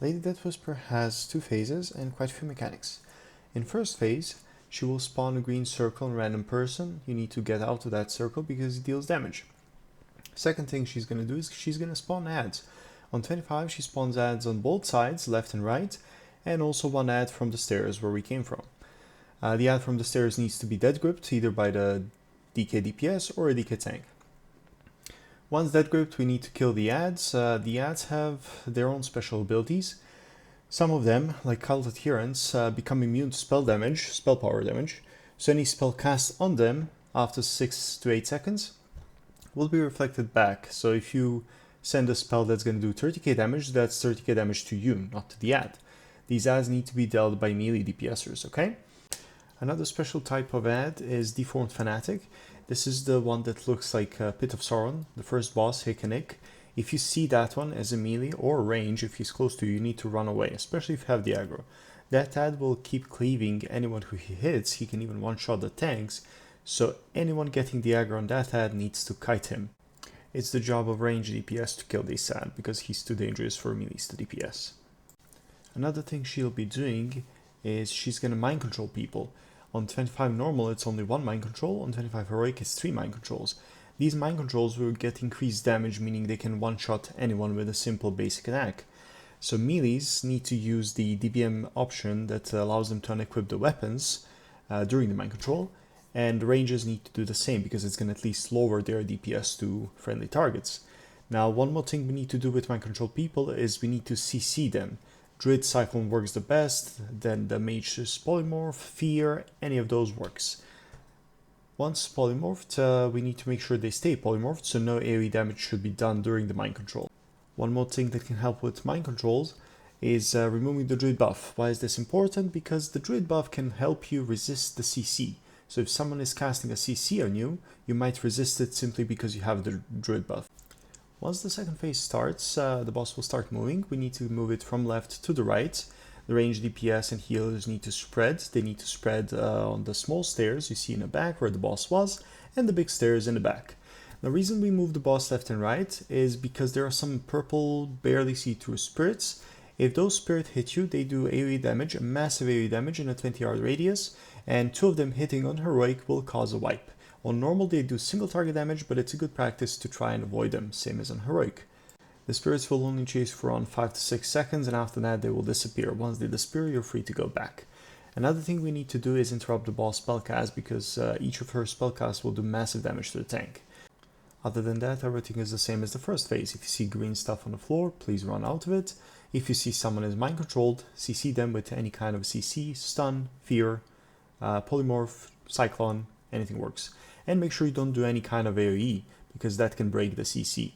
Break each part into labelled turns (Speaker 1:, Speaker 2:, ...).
Speaker 1: Lady Deathwhisper has two phases and quite a few mechanics. In first phase, she will spawn a green circle on a random person. You need to get out of that circle because it deals damage. Second thing she's going to do is she's going to spawn ads. On 25 she spawns ads on both sides, left and right, and also one ad from the stairs where we came from. The ad from the stairs needs to be dead gripped either by the DK DPS or a DK tank. Once dead gripped, we need to kill the ads. The ads have their own special abilities. Some of them, like Cult Adherence, become immune to spell damage, spell power damage, so any spell cast on them after 6 to 8 seconds will be reflected back. So if you send a spell that's going to do 30k damage, that's 30k damage to you, not to the ad. These ads need to be dealt by melee DPSers, okay? Another special type of ad is Deformed Fanatic. This is the one that looks like Pit of Sauron, the first boss, Hikanik. If you see that one as a melee or a range, if he's close to you, you need to run away, especially if you have the aggro. That ad will keep cleaving anyone who he hits. He can even one-shot the tanks, so anyone getting the aggro on that ad needs to kite him. It's the job of range DPS to kill this ad, because he's too dangerous for melees to DPS. Another thing she'll be doing is she's gonna mind control people. On 25 normal it's only one mind control, on 25 heroic it's 3 mind controls. These mind controls will get increased damage, meaning they can one-shot anyone with a simple basic attack. So melees need to use the DBM option that allows them to unequip the weapons during the mind control, and rangers need to do the same because it's going to at least lower their DPS to friendly targets. Now, one more thing we need to do with mind control people is we need to CC them. Druid Cyclone works the best, then the Mage's Polymorph, Fear, any of those works. Once polymorphed, we need to make sure they stay polymorphed, so no AoE damage should be done during the mind control. One more thing that can help with mind controls is removing the Druid buff. Why is this important? Because the Druid buff can help you resist the CC. So if someone is casting a CC on you, you might resist it simply because you have the Druid buff. Once the second phase starts, the boss will start moving. We need to move it from left to the right. The range DPS and healers need to spread. They need to spread on the small stairs you see in the back where the boss was, and the big stairs in the back. The reason we move the boss left and right is because there are some purple, barely see-through spirits. If those spirits hit you, they do AoE damage, a massive AoE damage in a 20-yard radius, and 2 of them hitting on heroic will cause a wipe. On normal they do single target damage, but it's a good practice to try and avoid them, same as on heroic. The spirits will only chase for around 5 to 6 seconds, and after that they will disappear. Once they disappear, you're free to go back. Another thing we need to do is interrupt the boss spellcast, because each of her spellcasts will do massive damage to the tank. Other than that, everything is the same as the first phase. If you see green stuff on the floor, please run out of it. If you see someone is mind controlled, CC them with any kind of CC, stun, fear, polymorph, cyclone, anything works. And make sure you don't do any kind of AoE, because that can break the CC.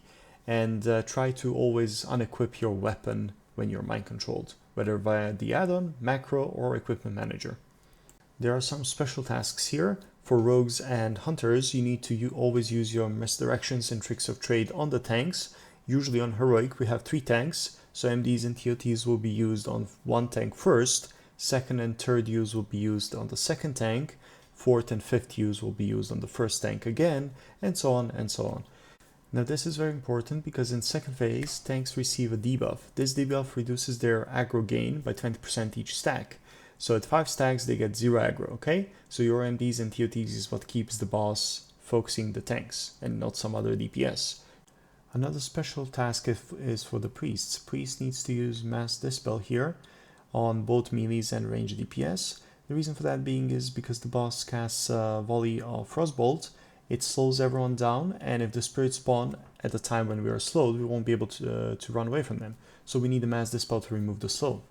Speaker 1: And try to always unequip your weapon when you're mind controlled, whether via the add-on, macro, or equipment manager. There are some special tasks here. For rogues and hunters, you need to always use your misdirections and tricks of trade on the tanks. Usually on heroic we have 3 tanks, so MDs and TOTs will be used on one tank first, second and third use will be used on the second tank, fourth and fifth use will be used on the first tank again, and so on and so on. Now this is very important because in second phase, tanks receive a debuff. This debuff reduces their aggro gain by 20% each stack. So at 5 stacks they get 0 aggro, okay? So your MDs and TOTs is what keeps the boss focusing the tanks and not some other DPS. Another special task is for the priests. Priest needs to use Mass Dispel here on both melees and range DPS. The reason for that being is because the boss casts a volley of Frostbolt. It slows everyone down, and if the spirits spawn at the time when we are slowed, we won't be able to run away from them. So we need a Mass Dispel to remove the slow.